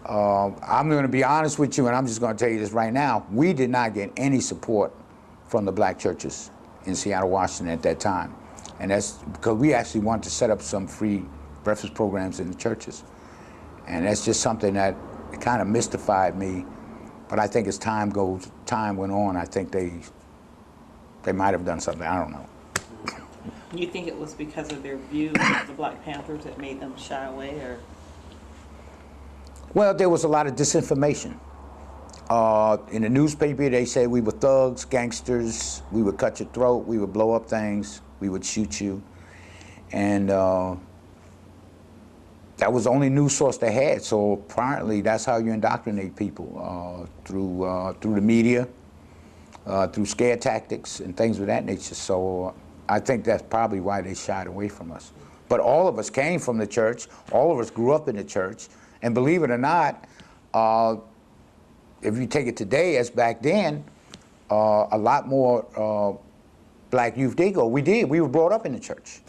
I'm going to be honest with you, and I'm just going to tell you this right now. We did not get any support from the black churches in Seattle, Washington at that time. And that's because we actually wanted to set up some free breakfast programs in the churches. And that's just something that kind of mystified me. But I think as time went on, I think they might have done something. I don't know. You think it was because of their views of the Black Panthers that made them shy away, or? Well, there was a lot of disinformation. In the newspaper, they said we were thugs, gangsters, we would cut your throat, we would blow up things, we would shoot you. And that was the only news source they had. So apparently that's how you indoctrinate people, through the media, through scare tactics and things of that nature. So I think that's probably why they shied away from us. But all of us came from the church, all of us grew up in the church, and believe it or not, if you take it today as back then, a lot more black youth did go. We did. We were brought up in the church.